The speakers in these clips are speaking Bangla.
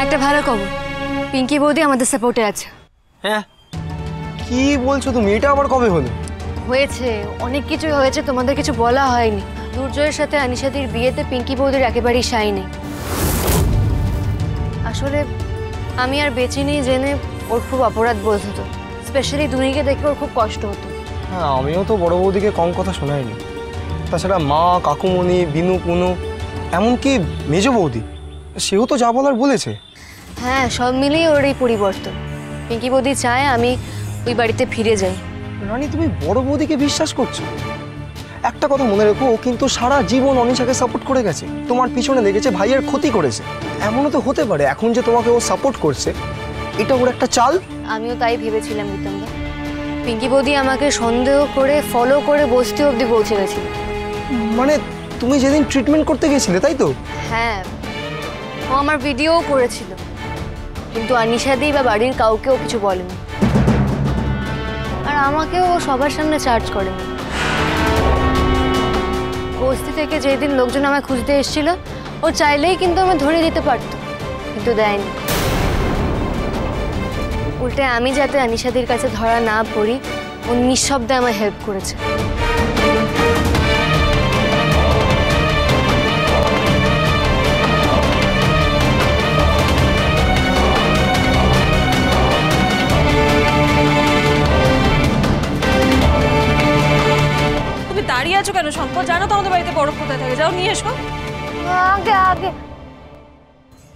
একটা ভালো খবর, পিঙ্কি বৌদি আমাদের সাপোর্টে আছে। হ্যাঁ, কি বলছো তুমি? এটা আবার কবে হলো? হয়েছে, অনেক কিছুই হয়েছে, তোমাদের কিছু বলা হয়নি। দুর্জয়ের সাথে আনিশাদির বিয়েতে পিঙ্কি বৌদির একেবারেই সাই নেই। আসলে আমি আর বেঁচে নেই জেনে ওর খুব অপরাধ বোধ হতো, স্পেশালি দুনিকে দেখে ওর খুব কষ্ট হতো। হ্যাঁ, আমিও তো বড় বৌদিকে কম কথা শোনাইনি। তাছাড়া মা, কাকুমণি, বিনু, পুনু, এমনকি মেজ বৌদি, সেও তো যা বলার বলেছে। হ্যাঁ, সব মিলিয়ে ওর এই পরিবর্তন। পিঙ্কি বৌদি চায় আমি ওই বাড়িতে ফিরে যাই। রানী, তুমি বড় বৌদিকে বিশ্বাস করছো? একটা কথা মনে রেখো, ও কিন্তু সারা জীবন অনিশাকে সাপোর্ট করে গেছে, তোমার পিছনে লেগেছে, ভাইয়ের ক্ষতি করেছে। এমনও তো হতে পারে এখন যে তোমাকে ও সাপোর্ট করছে এটা ওর একটা চাল। আমিও তাই ভেবেছিলাম রিতমদা। পিঙ্কি বৌদি আমাকে সন্দেহ করে ফলো করে বস্তি অবধি পৌঁছে গেছিল। মানে তুমি যেদিন ট্রিটমেন্ট করতে গেছিলে, তাই তো? হ্যাঁ, ও আমার ভিডিওও করেছিল, কিন্তু আনিশাদি বা বাড়ির কাউকেও কিছু বলেনি, আর আমাকেও ও সবার সামনে চার্জ করেনি। বস্তি থেকে যেদিন লোকজন আমায় খুঁজতে এসেছিল, ও চাইলেই কিন্তু আমায় ধরে দিতে পারত, কিন্তু দেয়নি। উল্টে আমি যাতে আনিশাদির কাছে ধরা না পড়ি, ও নিঃশব্দে আমায় হেল্প করেছে। দাঁড়িয়ে আছো কেন শঙ্কর? জানো তো আমাদের বাড়িতে বরফ কোথায় থাকে, যাও নিয়ে এসো। আগে আগে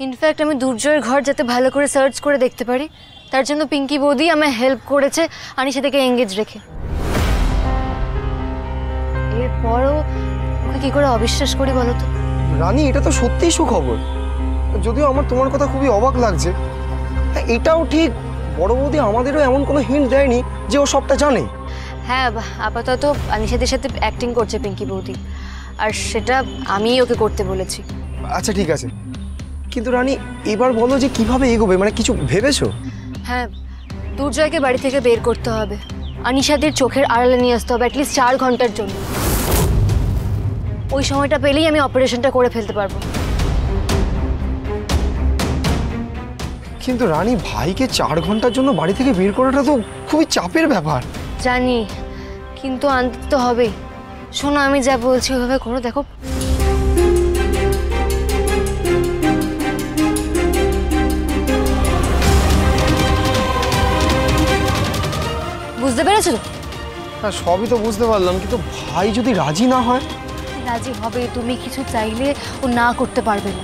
ইনফ্যাক্ট আমি দুর্জয়ের ঘর যাতে ভালো করে সার্চ করে দেখতে পারি, তার জন্য পিঙ্কি বৌদি আমায় হেল্প করেছে আনিশা থেকে এঙ্গেজ রেখে। এরপরও ওকে কি করে অবিশ্বাস করি বলো তো? রানী, এটা তো সত্যিই সুখবর, যদিও আমার তোমার কথা খুবই অবাক লাগছে। এটাও ঠিক, বড় বৌদি আমাদেরও এমন কোনো হিন্ট দেয়নি যে ও সবটা জানে। হ্যাঁ, আপাতত আনিশাদের সাথে অ্যাক্টিং করছে পিঙ্কি বৌদি, আর সেটা আমিই ওকে করতে বলেছি। আচ্ছা ঠিক আছে, কিন্তু রানী এবার বলো যে কিভাবে এগোবে, মানে কিছু ভেবেছো? হ্যাঁ, দুর্জয়কে বাড়ি থেকে বের করতে হবে, আনিশাদের চোখের আড়ালে নিয়ে আসতে হবে অ্যাটলিস্ট 4 ঘন্টার জন্য। ওই সময়টা পেলেই আমি অপারেশনটা করে ফেলতে পারবো। কিন্তু রানী, ভাইকে 4 ঘন্টার জন্য বাড়ি থেকে বের করাটা তো খুবই চাপের ব্যাপার। জানি, কিন্তু আনতে তো হবেই। শোনো, আমি যা বলছি ওইভাবে করো, দেখো। বুঝতে পেরেছো? হ্যাঁ, সবই তো বুঝতে পারলাম, কিন্তু ভাই যদি রাজি না হয়? রাজি হবে, তুমি কিছু চাইলে ও না করতে পারবে না।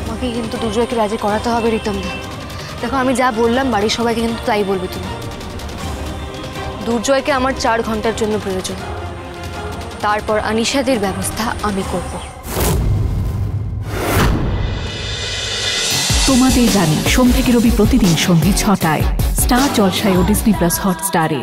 তোমাকে কিন্তু দুর্জয়কে রাজি করাতে হবে রিতমদা। দেখো, আমি যা বললাম বাড়ির সবাইকে কিন্তু তাই বলবে তুমি। দুর্জয়কে আমার 4 ঘন্টার জন্য প্রয়োজন, তারপর আনিশাদের ব্যবস্থা আমি করব। তোমাদের জানি সোম থেকে রবি প্রতিদিন সন্ধ্যে 6টায় স্টার জলসায় ও ডিজনি প্লাস হটস্টারে।